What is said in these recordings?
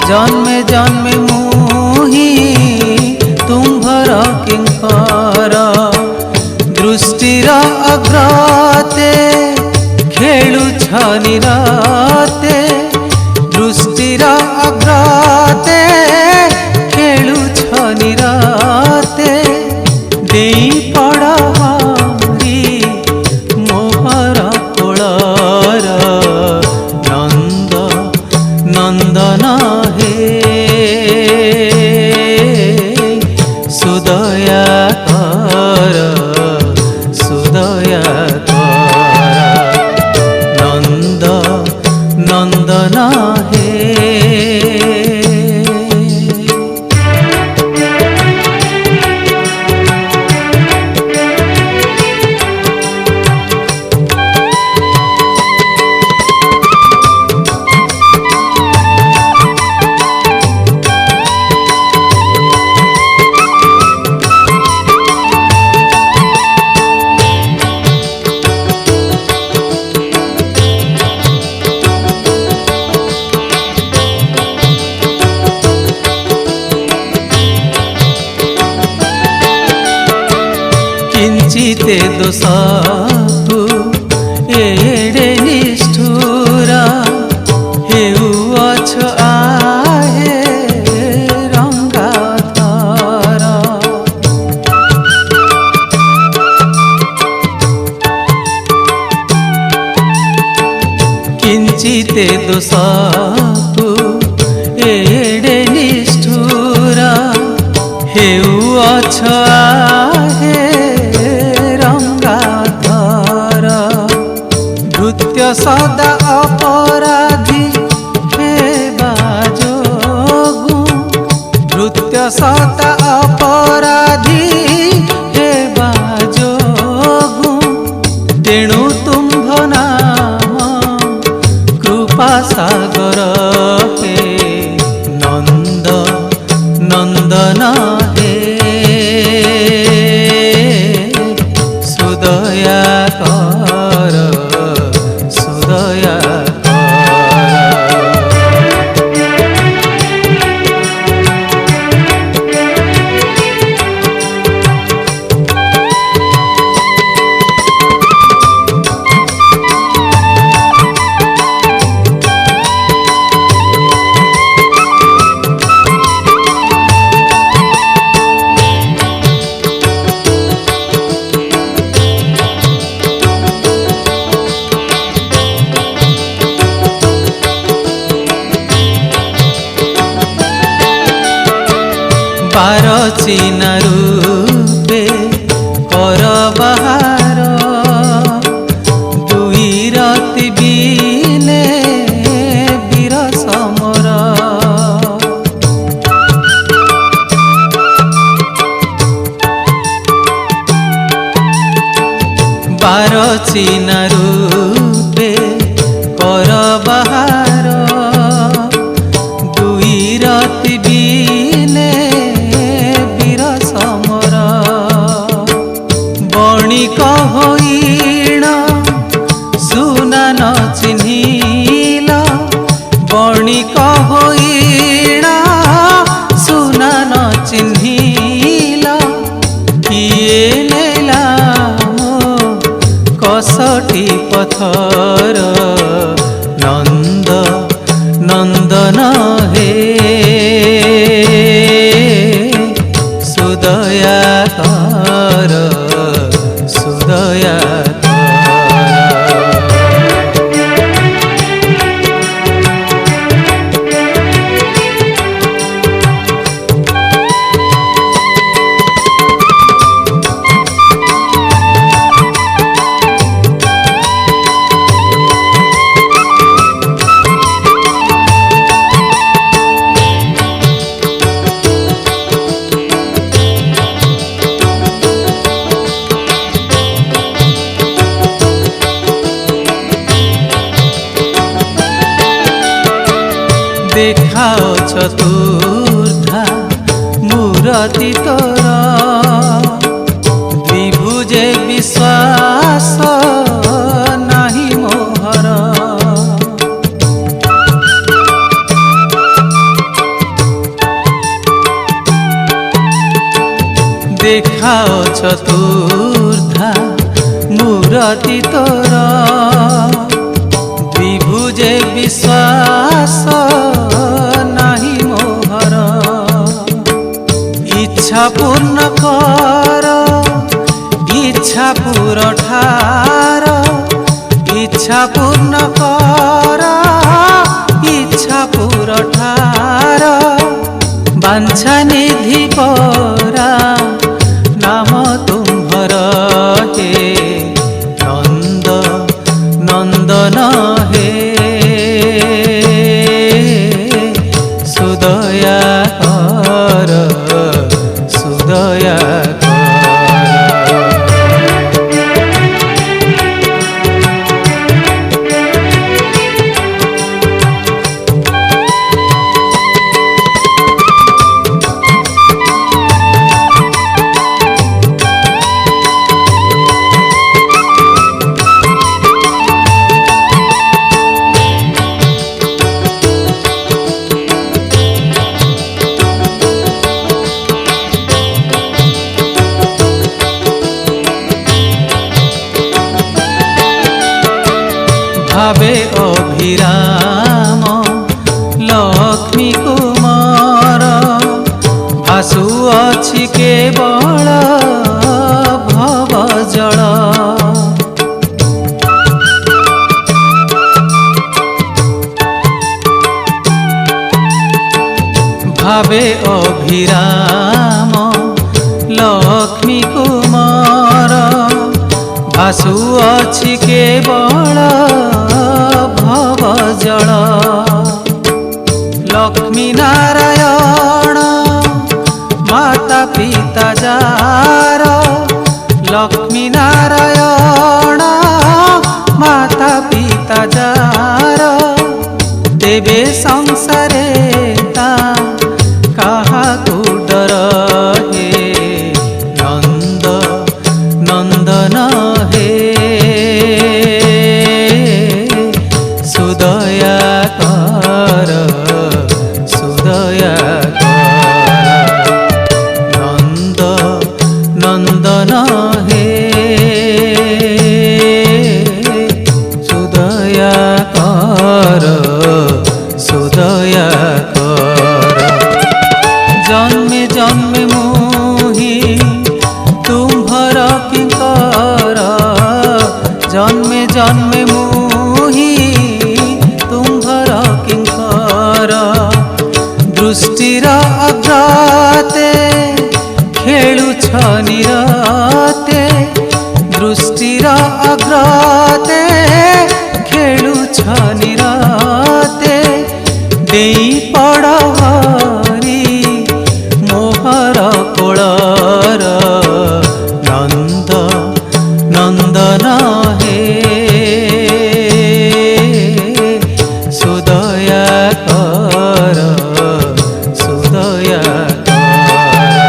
जन्मे जन्मे मुही तुम्भर किंकर दृष्टिर अग्रते खेलुछ निरते दृष्टिर अग्रते खेलुछ निरते देई पड़ मोहर कोलर नंद नंदन हे सुदया कर सुदया कर नंद नंदन हे किंचिते दोषातु एड़े निष्ठुरा हेउअछ आहे रंगाधारा किंचिते दोषातु एड़े निष्ठुरा हेउअछ आहे भृत्य सदा अपराधी हेबा जोगु भृत्य सदा अपराधी हेबा जोगु तेणु तुम्भ नाम कृपा सागर हे नंद नंदन हे सुदया कर सुदया पारचीना रूपे कर बाहार दुई राति बिने वीर समर पारचीना रूपे कर बाहार दुई राति बिने बणिक होइण सुना न चिन्हिल बणिक होइण सुना न चिन्हिल किए नेला मो कसटी पथर नंद नंदन हे सुदया कर सुदया देखाओ चतुर्धा मूर्ति तोर द्विभुजे विश्वास नाही मोहर देखाओ चतुर्धा मूरति तोर द्विभुजे विश्वास नाही मोहर इच्छा पूर्ण कर इच्छा पुरठार इच्छा पूर्ण कर इच्छा पुरठार बांछा निधि परा नाम तुम्हर हे नंद नंदन हे सुदया कर सुदया कर भावे अभिराम लक्ष्मी कुमार भासु अछि केवल भव जल भावे अभिराम लक्ष्मी कुमार भासु अछि केवल भव जल लक्ष्मी नारायण माता पिता जार लक्ष्मी नारायण माता पिता जार देवे संसारे ता काहाकु डर हे नंद नंदन हे सुदया कर सुदया कर नंद नंदन हे सुदया कर सुदया कर जन्मे जन्मे मोहि तुम्हर किंकर जन्मे जन्मे मोहि तुम्हर किंकर दृष्टिर अग्रते खेलुछ निरते दृष्टिर अग्रते खेलुछ निरते देई पड़ हरि मोहर कोलर नंद नंदन हे सुदया कर सुदया कर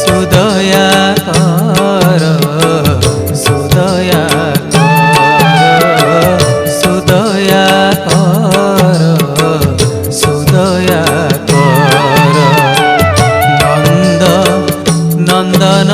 सुदया कर सुदया कर सुदया कर सुदया कर नंद नंदन